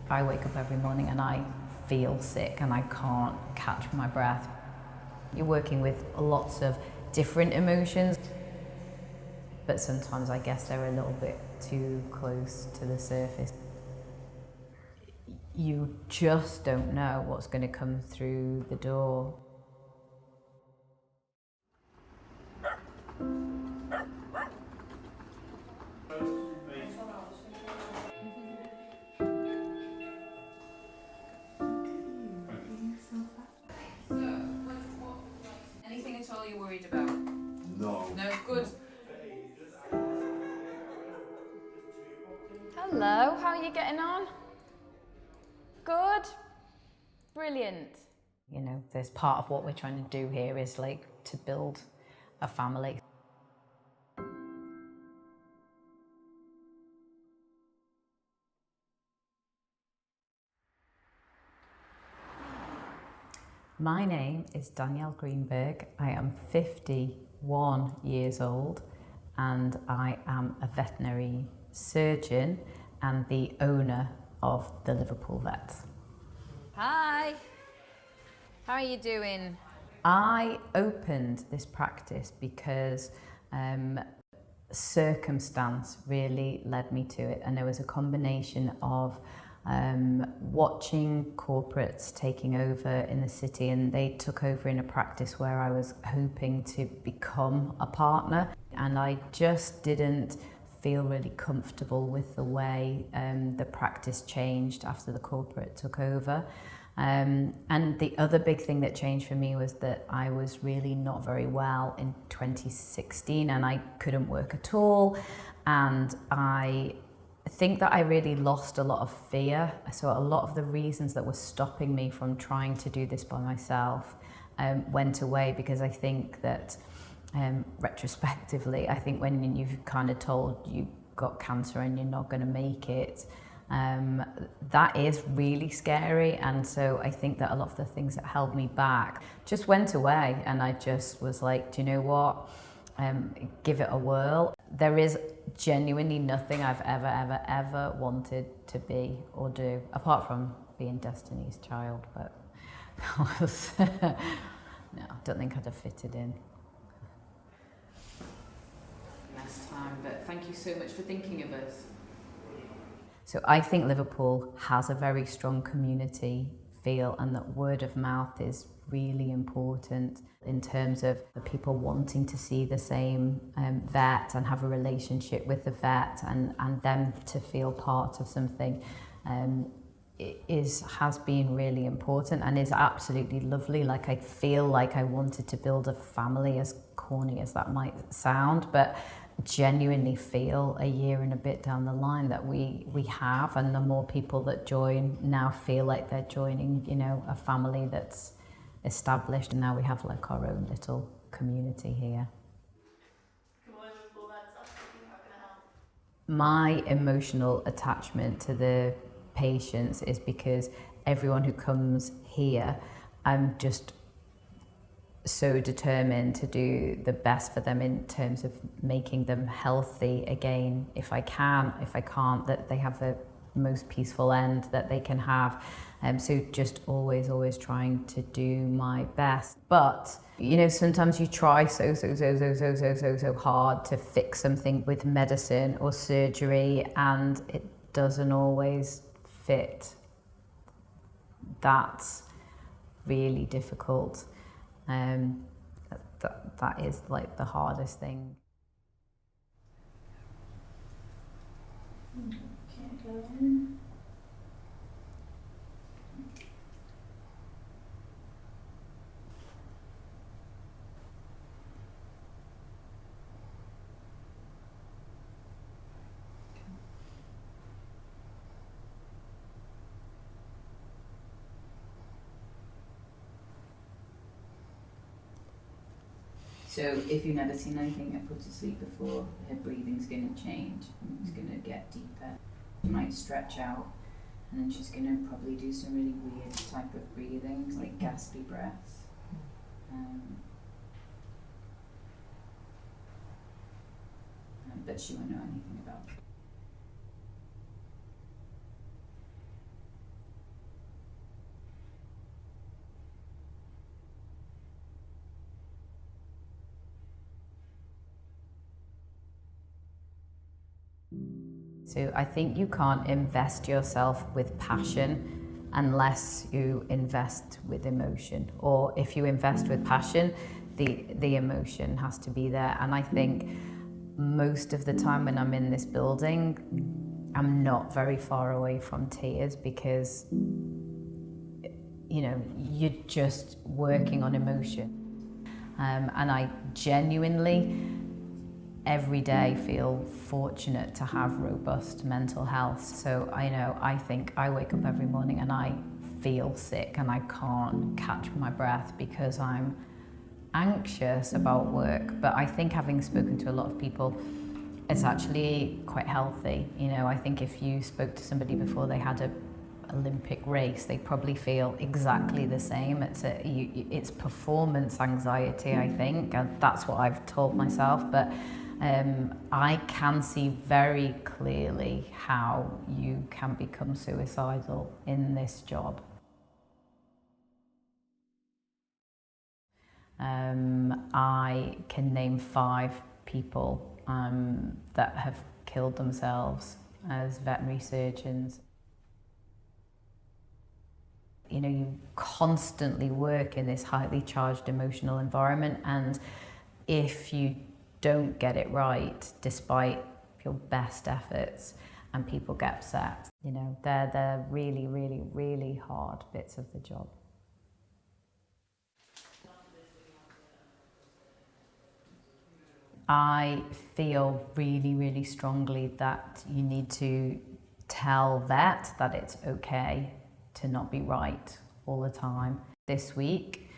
I wake up every morning and I feel sick and I can't catch my breath. You're working with lots of different emotions, but sometimes I guess they're a little bit too close to the surface. You just don't know what's going to come through the door. Anything at all you're worried about? No. No, good. Hello, how are you getting on? Good. Brilliant. You know, there's part of what we're trying to do here is like to build a family. My name is Danielle Greenberg. I am 51 years old and I am a veterinary surgeon and the owner of the Liverpool Vets. Hi, how are you doing? I opened this practice because circumstance really led me to it, and there was a combination of watching corporates taking over in the city, and they took over in a practice where I was hoping to become a partner, and I just didn't feel really comfortable with the way the practice changed after the corporate took over. And the other big thing that changed for me was that I was really not very well in 2016 and I couldn't work at all. And I think that I really lost a lot of fear. So a lot of the reasons that were stopping me from trying to do this by myself went away, because I think that retrospectively, I think when you've kind of told you've got cancer and you're not going to make it, that is really scary. And so I think that a lot of the things that held me back just went away, and I just was like, do you know what, give it a whirl. There is genuinely nothing I've ever wanted to be or do, apart from being Destiny's child, but that was no, I don't think I'd have fitted in last time. But thank you so much for thinking of us. So I think Liverpool has a very strong community feel, and that word of mouth is really important in terms of the people wanting to see the same vet and have a relationship with the vet, and them to feel part of something has been really important and is absolutely lovely. Like, I feel like I wanted to build a family, as corny as that might sound, but genuinely feel a year and a bit down the line that we have, and the more people that join now feel like they're joining, you know, a family that's established, and now we have like our own little community here. Come on, Liverpool Vets, how can I help? My emotional attachment to the patients is because everyone who comes here, I'm just so determined to do the best for them in terms of making them healthy again, if I can. If I can't, that they have the most peaceful end that they can have. So just always trying to do my best. But you know, sometimes you try so hard to fix something with medicine or surgery, and it doesn't always fit. That's really difficult. That is like the hardest thing. Can't go in. So if you've never seen anything I put to sleep before, her breathing's going to change and it's going to get deeper. She might stretch out, and then she's going to probably do some really weird type of breathing, like gaspy breaths. But she won't know anything about it. So I think you can't invest yourself with passion unless you invest with emotion, or if you invest with passion, the emotion has to be there. And I think most of the time when I'm in this building, I'm not very far away from tears, because you know, you're just working on emotion. And I genuinely every day feel fortunate to have robust mental health. So I think I wake up every morning and I feel sick and I can't catch my breath because I'm anxious about work. But I think, having spoken to a lot of people, it's actually quite healthy. You know, I think if you spoke to somebody before they had a Olympic race, they probably feel exactly the same. It's performance anxiety, I think, and that's what I've told myself. But I can see very clearly how you can become suicidal in this job. I can name 5 people that have killed themselves as veterinary surgeons. You know, you constantly work in this highly charged emotional environment, and if you don't get it right, despite your best efforts, and people get upset, you know, they're really, really, really hard bits of the job. I feel really, really strongly that you need to tell vet that it's okay to not be right all the time. This week,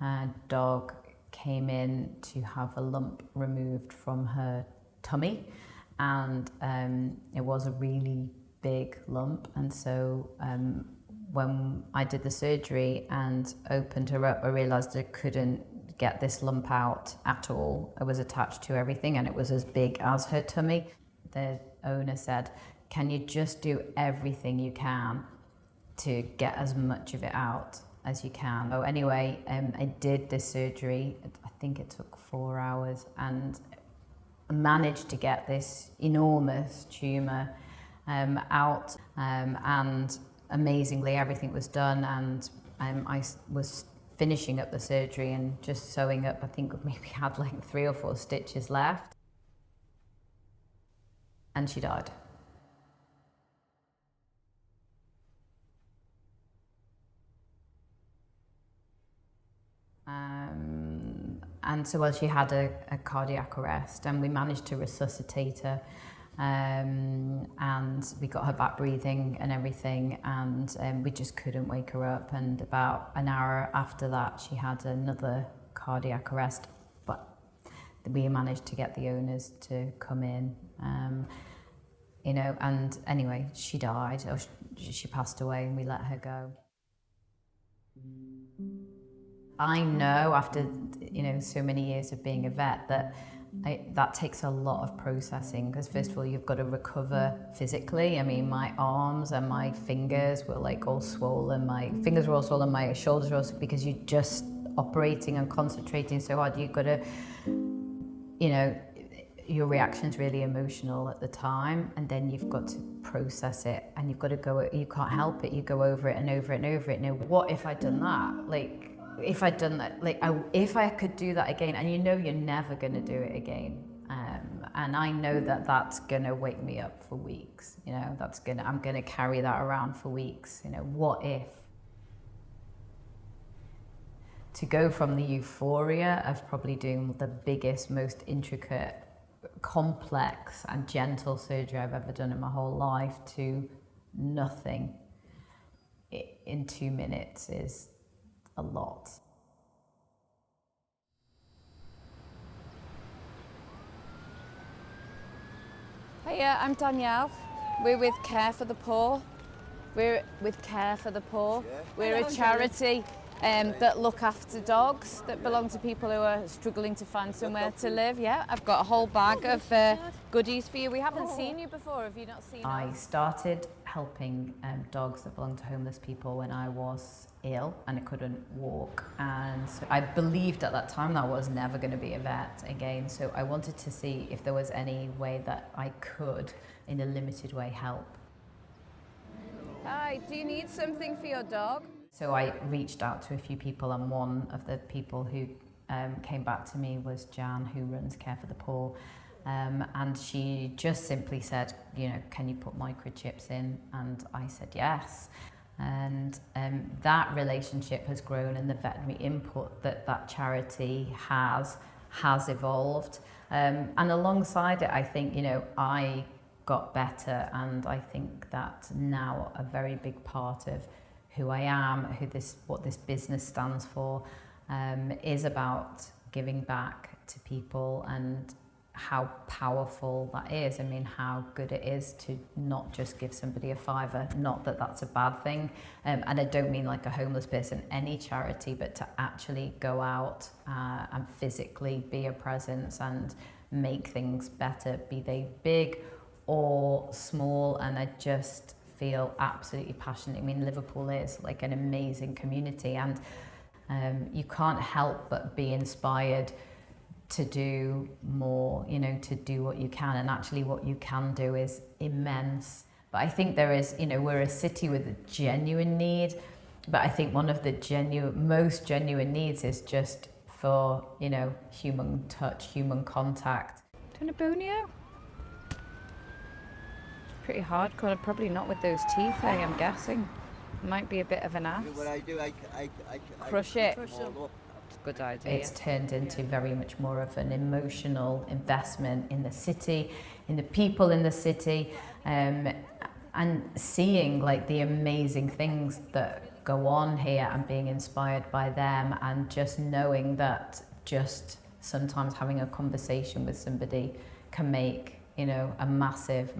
a dog came in to have a lump removed from her tummy, and it was a really big lump. And so when I did the surgery and opened her up, I realised I couldn't get this lump out at all. It was attached to everything and it was as big as her tummy. The owner said, "Can you just do everything you can to get as much of it out as you can?" So anyway, I did this surgery. I think it took 4 hours, and managed to get this enormous tumour out. And amazingly, everything was done, and I was finishing up the surgery and just sewing up. I think maybe had like 3 or 4 stitches left, and she died. And so, well, she had a cardiac arrest, and we managed to resuscitate her, and we got her back breathing and everything, and we just couldn't wake her up. And about an hour after that, she had another cardiac arrest, but we managed to get the owners to come in, you know, and anyway, she died, or she passed away, and we let her go. I know after, you know, so many years of being a vet that that takes a lot of processing, because first of all, you've got to recover physically. I mean, my arms and my fingers were like all swollen. My fingers were all swollen, my shoulders were also, because you're just operating and concentrating so hard. You've got to, you know, your reaction's really emotional at the time, and then you've got to process it, and you've got to go, you can't help it, you go over it and over it and over it. You know, what if I'd done that? Like, if I'd done that, like, if I could do that again, and you know you're never going to do it again, and I know that that's going to wake me up for weeks. You know, I'm going to carry that around for weeks. You know, what if? To go from the euphoria of probably doing the biggest, most intricate, complex and gentle surgery I've ever done in my whole life to nothing in 2 minutes is a lot. Hiya, I'm Danielle. We're with Care for the Poor. We're with Care for the Poor. We're a charity that look after dogs that belong to people who are struggling to find somewhere to live. Yeah, I've got a whole bag of goodies for you. We haven't seen you before. Have you not seen us? I started helping dogs that belong to homeless people when I was ill and I couldn't walk. And so I believed at that time that I was never going to be a vet again. So I wanted to see if there was any way that I could, in a limited way, help. Hi, do you need something for your dog? So I reached out to a few people, and one of the people who came back to me was Jan, who runs Care for the Poor. And she just simply said, you know, can you put microchips in? And I said yes. And that relationship has grown, and the veterinary input that that charity has evolved. And alongside it, I think, you know, I got better, and I think that now a very big part of who I am, what this business stands for, is about giving back to people and how powerful that is. I mean, how good it is to not just give somebody a fiver, not that that's a bad thing. And I don't mean like a homeless person, any charity, but to actually go out and physically be a presence and make things better, be they big or small. And I just feel absolutely passionate. I mean, Liverpool is like an amazing community, and you can't help but be inspired to do more, you know, to do what you can. And actually what you can do is immense. But I think there is, you know, we're a city with a genuine need, but I think one of the most genuine needs is just for, you know, human touch, human contact. Do you want a Bonio? Pretty hardcore, probably not with those teeth, I'm guessing. Might be a bit of an ass. What I do, I Crush it. all up. It's a good idea. It's turned into very much more of an emotional investment in the city, in the people in the city, and seeing like the amazing things that go on here and being inspired by them, and just knowing that just sometimes having a conversation with somebody can make, you know, a massive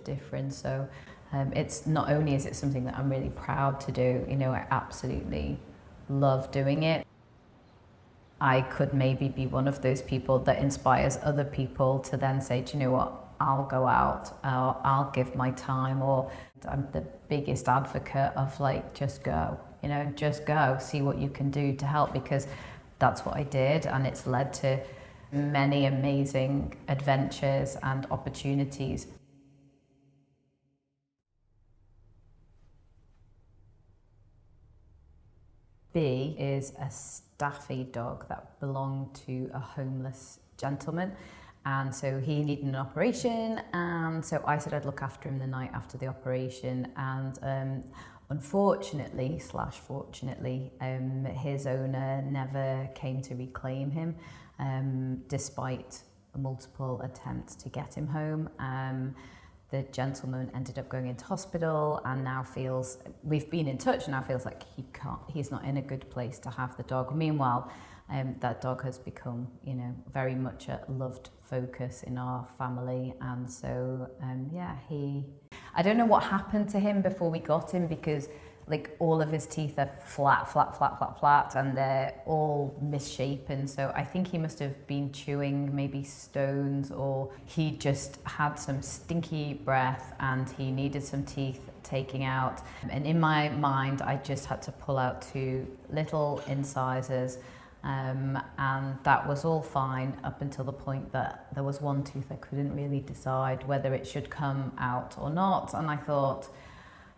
difference. So it's not only is it something that I'm really proud to do, you know, I absolutely love doing it. I could maybe be one of those people that inspires other people to then say, do you know what, I'll go out, I'll give my time. Or I'm the biggest advocate of like, just go, you know, just go, see what you can do to help, because that's what I did, and it's led to many amazing adventures and opportunities. B is a staffy dog that belonged to a homeless gentleman, and so he needed an operation, and so I said I'd look after him the night after the operation. And unfortunately / fortunately, his owner never came to reclaim him, despite multiple attempts to get him home. The gentleman ended up going into hospital, and now feels, we've been in touch, and now feels like he's not in a good place to have the dog. Meanwhile, that dog has become, you know, very much a loved focus in our family. And so, I don't know what happened to him before we got him, because like all of his teeth are flat, and they're all misshapen. So I think he must have been chewing maybe stones, or he just had some stinky breath and he needed some teeth taking out. And in my mind, I just had to pull out 2 little incisors, and that was all fine up until the point that there was one tooth I couldn't really decide whether it should come out or not. And I thought,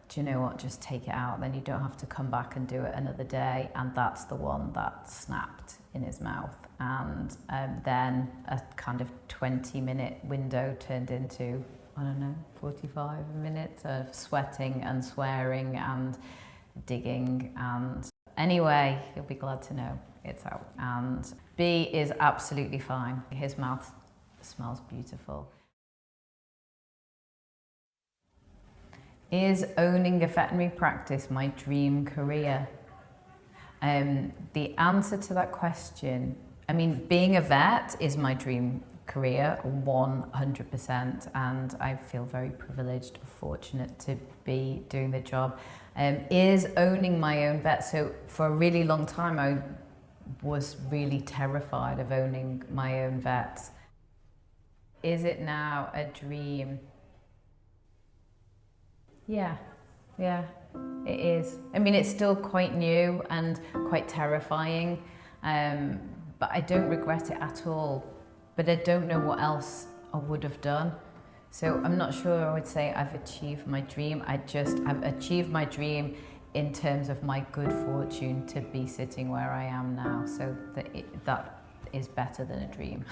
do you know what, just take it out, then you don't have to come back and do it another day. And that's the one that snapped in his mouth. And then a kind of 20-minute window turned into, I don't know, 45 minutes of sweating and swearing and digging. And anyway, you'll be glad to know it's out. And B is absolutely fine. His mouth smells beautiful. Is owning a veterinary practice my dream career? The answer to that question, I mean, being a vet is my dream career, 100%, and I feel very privileged, fortunate to be doing the job. Is owning my own vet? So for a really long time, I was really terrified of owning my own vet. Is it now a dream? Yeah, yeah, it is. I mean, it's still quite new and quite terrifying, but I don't regret it at all. But I don't know what else I would have done. So I'm not sure I would say I've achieved my dream. I've achieved my dream in terms of my good fortune to be sitting where I am now. So that is better than a dream.